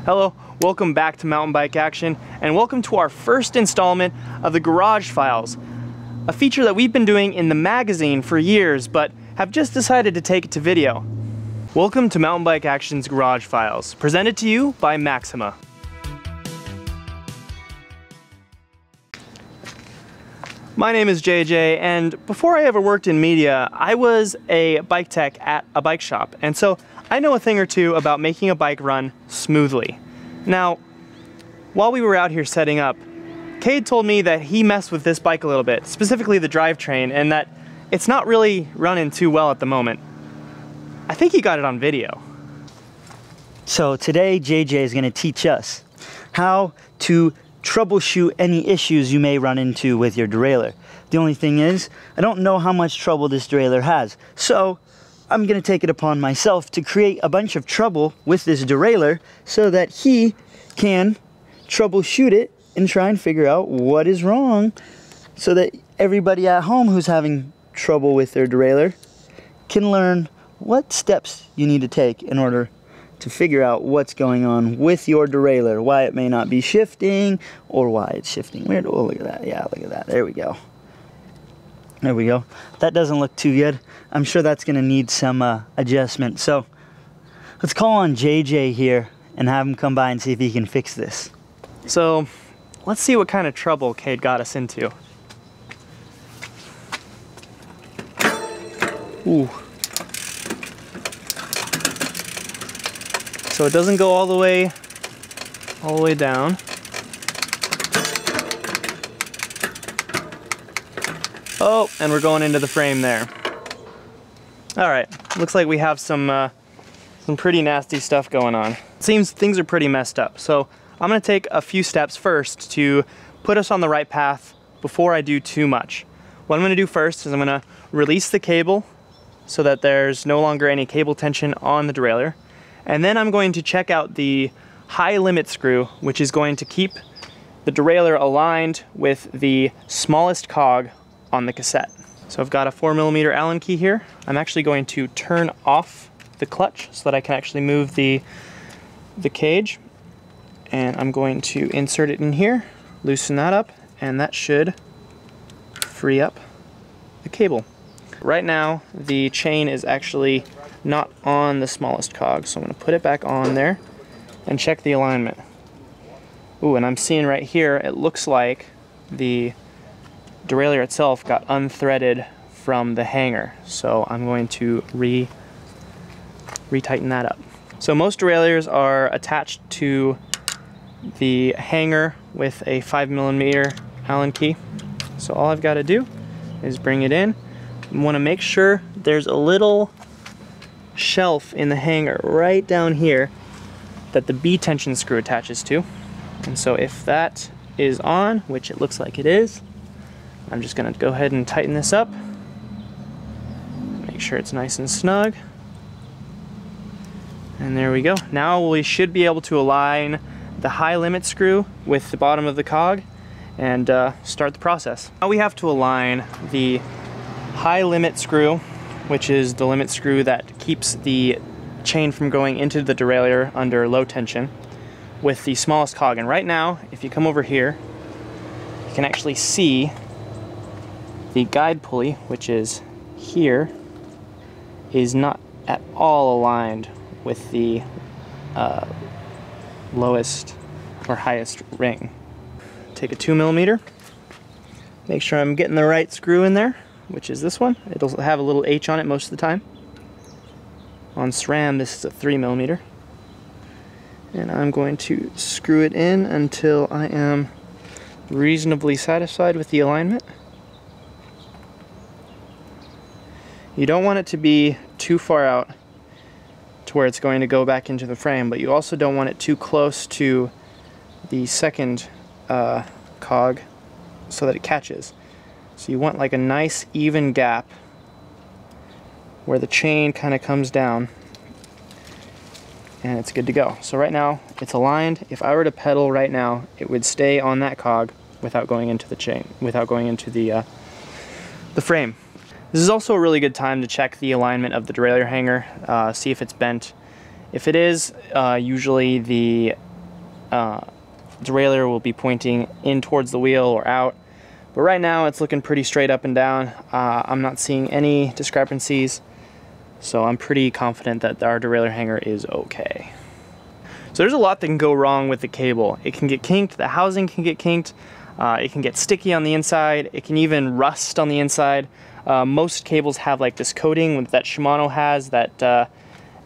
Hello, welcome back to Mountain Bike Action, and welcome to our first installment of the Garage Files, a feature that we've been doing in the magazine for years, but have just decided to take it to video. Welcome to Mountain Bike Action's Garage Files, presented to you by Maxima. My name is JJ, and before I ever worked in media, I was a bike tech at a bike shop, and so I know a thing or two about making a bike run smoothly. Now, while we were out here setting up, Cade told me that he messed with this bike a little bit, specifically the Drivetrain, and that it's not really running too well at the moment. I think he got it on video. So today JJ is going to teach us how to troubleshoot any issues you may run into with your derailleur. The only thing is, I don't know how much trouble this derailleur has, so I'm going to take it upon myself to create a bunch of trouble with this derailleur so that he can troubleshoot it and try and figure out what is wrong, so that everybody at home who's having trouble with their derailleur can learn what steps you need to take in order to figure out what's going on with your derailleur, why it may not be shifting or why it's shifting weird. Oh, look at that. Yeah, look at that. There we go. There we go. That doesn't look too good. I'm sure that's going to need some adjustment. So let's call on JJ here and have him come by and see if he can fix this. So let's see what kind of trouble Cade got us into. Ooh. So it doesn't go all the way down. Oh, and we're going into the frame there. All right, looks like we have some pretty nasty stuff going on. It seems things are pretty messed up. So I'm gonna take a few steps first to put us on the right path before I do too much. What I'm gonna do first is I'm gonna release the cable so that there's no longer any cable tension on the derailleur. And then I'm going to check out the high limit screw, which is going to keep the derailleur aligned with the smallest cog on the cassette. So I've got a 4mm Allen key here. I'm actually going to turn off the clutch so that I can actually move the cage. And I'm going to insert it in here, loosen that up, and that should free up the cable. Right now, the chain is actually not on the smallest cog, so I'm going to put it back on there and check the alignment. Ooh, and I'm seeing right here, it looks like the derailleur itself got unthreaded from the hanger, so I'm going to retighten that up. So most derailleurs are attached to the hanger with a 5mm Allen key. So all I've got to do is bring it in. You want to make sure there's a little shelf in the hanger right down here that the B tension screw attaches to. And so if that is on, which it looks like it is, I'm just going to go ahead and tighten this up. Make sure it's nice and snug. And there we go. Now we should be able to align the high limit screw with the bottom of the cog and start the process. Now we have to align the high limit screw, which is the limit screw that keeps the chain from going into the derailleur under low tension, with the smallest cog. And right now, if you come over here, you can actually see the guide pulley, which is here, is not at all aligned with the lowest or highest ring. Take a 2mm, make sure I'm getting the right screw in there, which is this one. It'll have a little H on it most of the time. On SRAM, this is a 3mm. And I'm going to screw it in until I am reasonably satisfied with the alignment. You don't want it to be too far out to where it's going to go back into the frame, but you also don't want it too close to the second cog so that it catches. So you want like a nice even gap where the chain kind of comes down, and it's good to go. So right now it's aligned. If I were to pedal right now, it would stay on that cog without going into the chain, without going into the frame. This is also a really good time to check the alignment of the derailleur hanger, see if it's bent. If it is, usually the derailleur will be pointing in towards the wheel or out. But right now it's looking pretty straight up and down. I'm not seeing any discrepancies, so I'm pretty confident that our derailleur hanger is okay. So there's a lot that can go wrong with the cable. It can get kinked, the housing can get kinked, it can get sticky on the inside, it can even rust on the inside. Most cables have like this coating that Shimano has that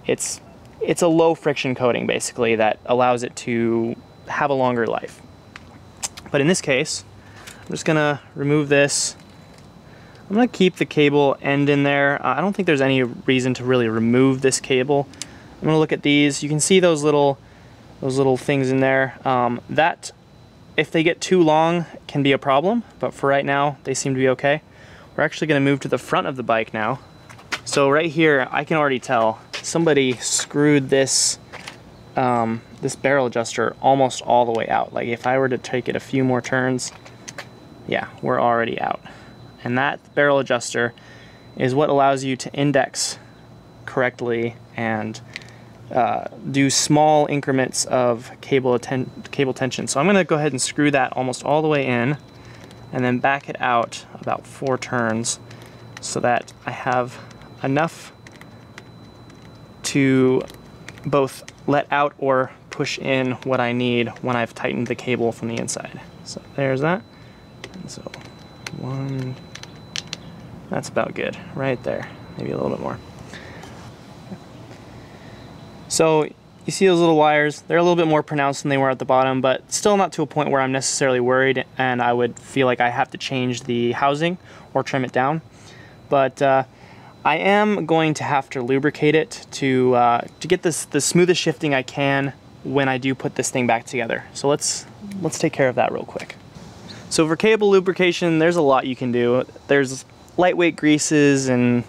it's a low friction coating basically that allows it to have a longer life. But in this case, I'm just gonna remove this. I'm gonna keep the cable end in there. I don't think there's any reason to really remove this cable. I'm gonna look at these. You can see those little things in there. That, if they get too long, can be a problem, but for right now, they seem to be okay. We're actually gonna move to the front of the bike now. So right here, I can already tell somebody screwed this this barrel adjuster almost all the way out. Like if I were to take it a few more turns, yeah, we're already out. And that barrel adjuster is what allows you to index correctly and do small increments of cable tension. So I'm gonna go ahead and screw that almost all the way in and then back it out about 4 turns so that I have enough to both let out or push in what I need when I've tightened the cable from the inside. So there's that. And so 1, that's about good right there, maybe a little bit more. So you see those little wires, they're a little bit more pronounced than they were at the bottom, but still not to a point where I'm necessarily worried and I would feel like I have to change the housing or trim it down. But I am going to have to lubricate it to get the smoothest shifting I can when I do put this thing back together. So let's take care of that real quick. So for cable lubrication, there's a lot you can do. There's lightweight greases and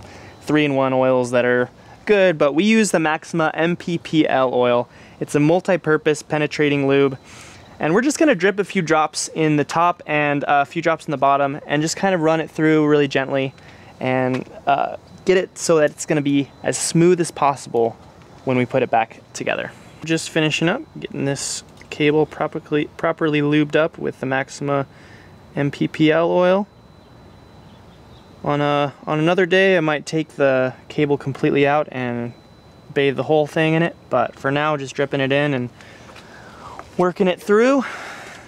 3-in-1 oils that are good, but we use the Maxima MPPL oil. It's a multi-purpose penetrating lube, and we're just gonna drip a few drops in the top and a few drops in the bottom and just kind of run it through really gently and get it so that it's gonna be as smooth as possible when we put it back together. Just finishing up, getting this cable properly lubed up with the Maxima MPPL oil. On another day, I might take the cable completely out and bathe the whole thing in it, but for now, just dripping it in and working it through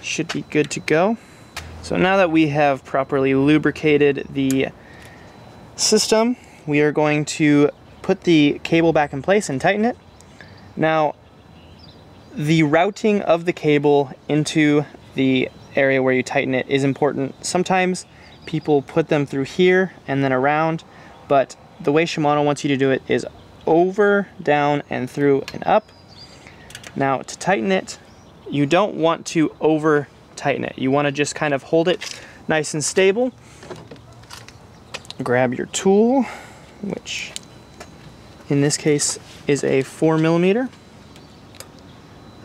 should be good to go. So now that we have properly lubricated the system, we are going to put the cable back in place and tighten it. Now, the routing of the cable into the area where you tighten it is important. Sometimes people put them through here and then around, but the way Shimano wants you to do it is over, down, and through and up. Now to tighten it, you don't want to over tighten it. You want to just kind of hold it nice and stable. Grab your tool, which in this case is a 4mm.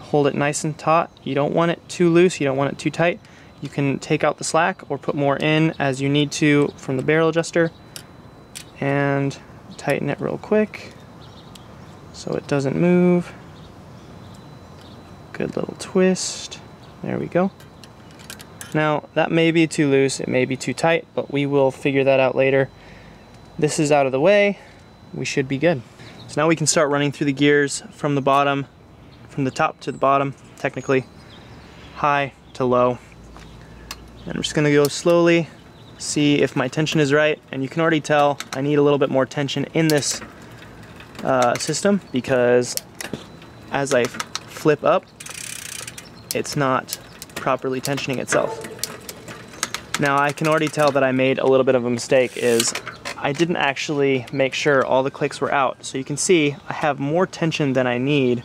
Hold it nice and taut. You don't want it too loose, you don't want it too tight. You can take out the slack or put more in as you need to from the barrel adjuster and tighten it real quick so it doesn't move. Good little twist. There we go. Now that may be too loose, it may be too tight, but we will figure that out later. This is out of the way, we should be good. So now we can start running through the gears from the bottom, from the top to the bottom, technically, high to low. And I'm just gonna go slowly, see if my tension is right, and you can already tell I need a little bit more tension in this system because as I flip up, it's not properly tensioning itself. Now I can already tell that I made a little bit of a mistake is I didn't actually make sure all the clicks were out. So you can see I have more tension than I need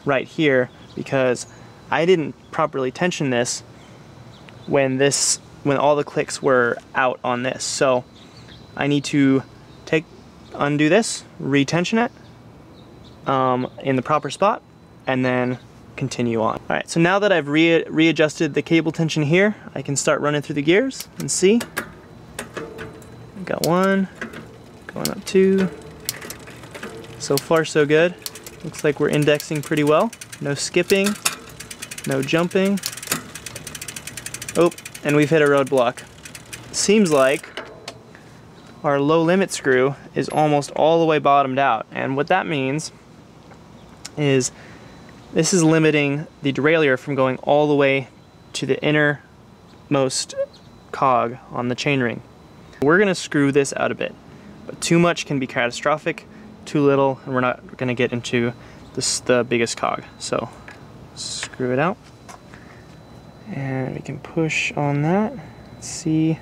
right here because I didn't properly tension this when all the clicks were out on this. So I need to undo this, retension it in the proper spot, and then continue on. All right, so now that I've readjusted the cable tension here, I can start running through the gears and see. Got 1, going up 2. So far so good. Looks like we're indexing pretty well. No skipping. No jumping. Oh, and we've hit a roadblock. Seems like our low limit screw is almost all the way bottomed out, and what that means is this is limiting the derailleur from going all the way to the innermost cog on the chainring. We're gonna screw this out a bit, but too much can be catastrophic, too little, and we're not gonna get into the biggest cog. So screw it out, and we can push on that, see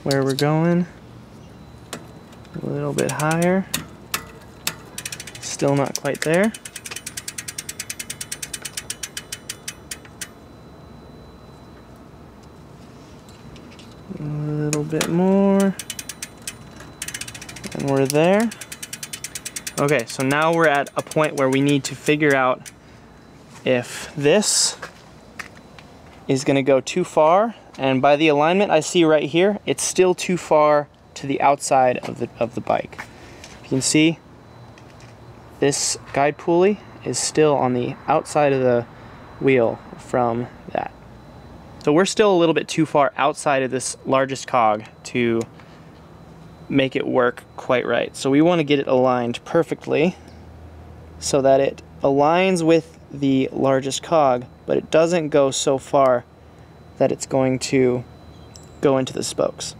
where we're going. A little bit higher, still not quite there. A little bit more, and we're there. Okay, so now we're at a point where we need to figure out if this is going to go too far, and by the alignment I see right here, it's still too far to the outside of the bike. You can see this guide pulley is still on the outside of the wheel from that. So we're still a little bit too far outside of this largest cog to make it work quite right. So we want to get it aligned perfectly so that it aligns with the largest cog, but it doesn't go so far that it's going to go into the spokes.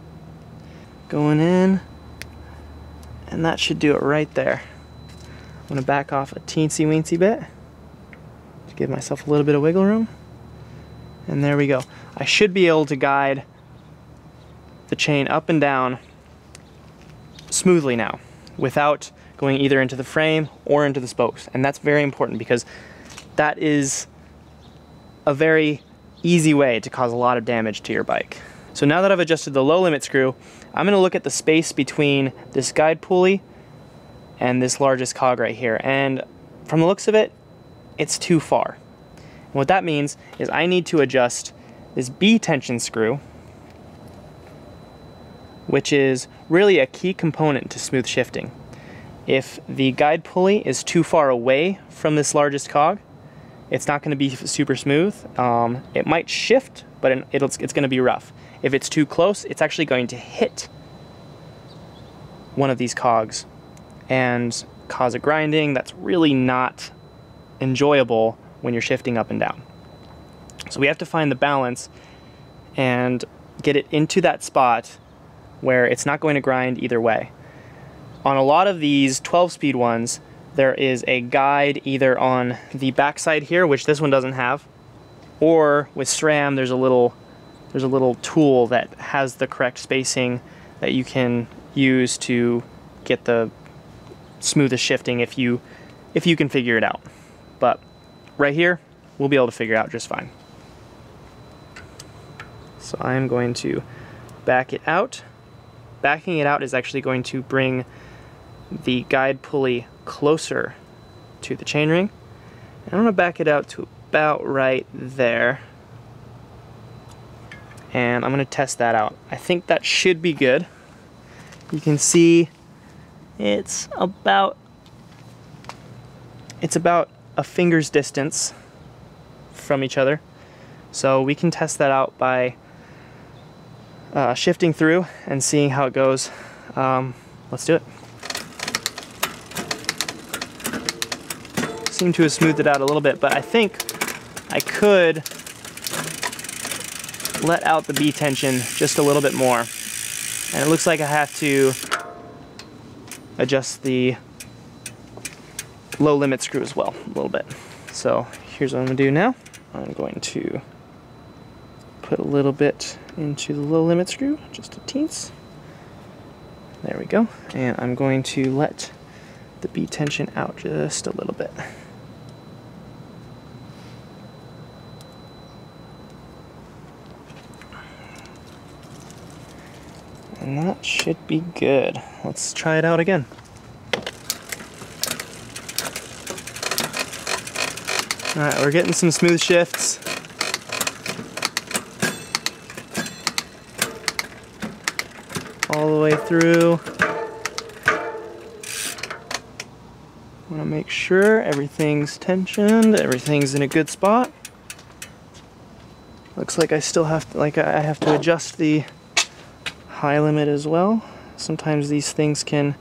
Going in, and that should do it right there. I'm going to back off a teensy weensy bit to give myself a little bit of wiggle room. And there we go. I should be able to guide the chain up and down smoothly now without going either into the frame or into the spokes. And that's very important because that is a very easy way to cause a lot of damage to your bike. So now that I've adjusted the low limit screw, I'm going to look at the space between this guide pulley and this largest cog right here. And from the looks of it, it's too far. And what that means is I need to adjust this B tension screw, which is really a key component to smooth shifting. If the guide pulley is too far away from this largest cog, it's not going to be super smooth. It might shift, but it's going to be rough. If it's too close, it's actually going to hit one of these cogs and cause a grinding that's really not enjoyable when you're shifting up and down. So we have to find the balance and get it into that spot where it's not going to grind either way. On a lot of these 12-speed ones, there is a guide either on the backside here, which this one doesn't have, or with SRAM there's a little tool that has the correct spacing that you can use to get the smoothest shifting if you can figure it out. But right here, we'll be able to figure it out just fine. So I'm going to back it out. Backing it out is actually going to bring the guide pulley closer to the chainring. And I'm going to back it out to about right there. And I'm going to test that out. I think that should be good. You can see it's about a finger's distance from each other. So we can test that out by shifting through and seeing how it goes. Let's do it. Seem to have smoothed it out a little bit, but I think I could let out the B tension just a little bit more. And it looks like I have to adjust the low limit screw as well a little bit. So here's what I'm going to do now. I'm going to put a little bit into the low limit screw, just a teens. There we go. And I'm going to let the B tension out just a little bit. And that should be good. Let's try it out again. Alright, we're getting some smooth shifts. All the way through. What want to make sure everything's tensioned, everything's in a good spot. Looks like I still have to, I have to adjust the high limit as well. Sometimes these things can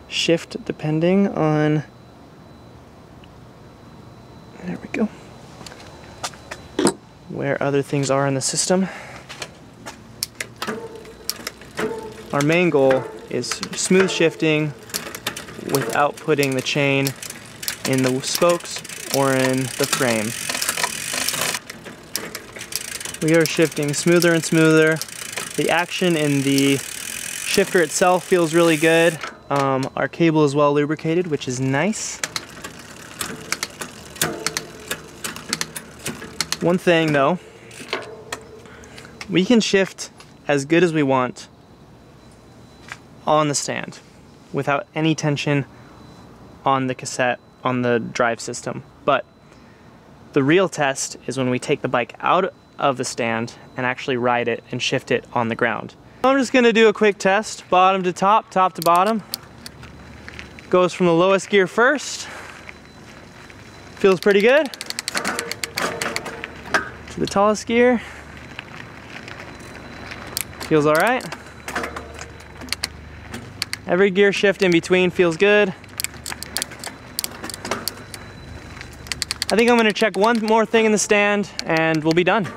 shift depending on, there we go, where other things are in the system. Our main goal is smooth shifting without putting the chain in the spokes or in the frame. We are shifting smoother and smoother. The action in the shifter itself feels really good. Our cable is well lubricated, which is nice. One thing though, we can shift as good as we want on the stand without any tension on the cassette, on the drive system. But the real test is when we take the bike out of the stand and actually ride it and shift it on the ground. I'm just gonna do a quick test, bottom to top, top to bottom. Goes from the lowest gear first. Feels pretty good. To the tallest gear. Feels all right. Every gear shift in between feels good. I think I'm gonna check one more thing in the stand and we'll be done.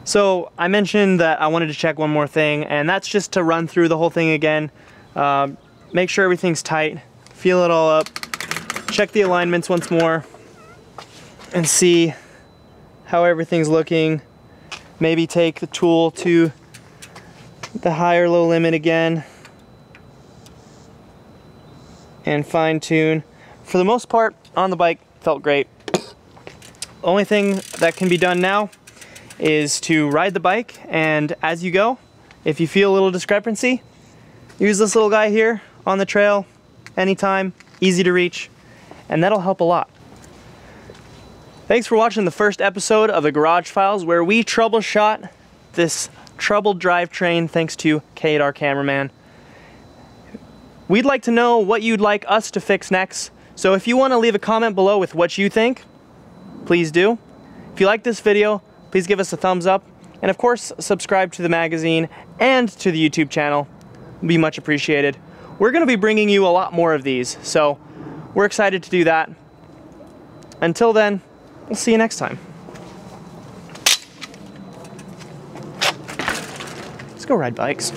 So I mentioned that I wanted to check one more thing, and that's just to run through the whole thing again. Make sure everything's tight, feel it all up, check the alignments once more, and see how everything's looking. Maybe take the tool to the high or low limit again and fine tune. For the most part, on the bike, felt great. Only thing that can be done now is to ride the bike, and as you go, if you feel a little discrepancy, use this little guy here on the trail anytime, easy to reach, and that'll help a lot. Thanks for watching the first episode of the Garage Files, where we troubleshot this troubled drivetrain thanks to Kate, our cameraman. We'd like to know what you'd like us to fix next, so if you want to leave a comment below with what you think, please do. If you like this video, please give us a thumbs up, and of course, subscribe to the magazine and to the YouTube channel. It'd be much appreciated. We're going to be bringing you a lot more of these, so we're excited to do that. Until then, we'll see you next time. Let's go ride bikes.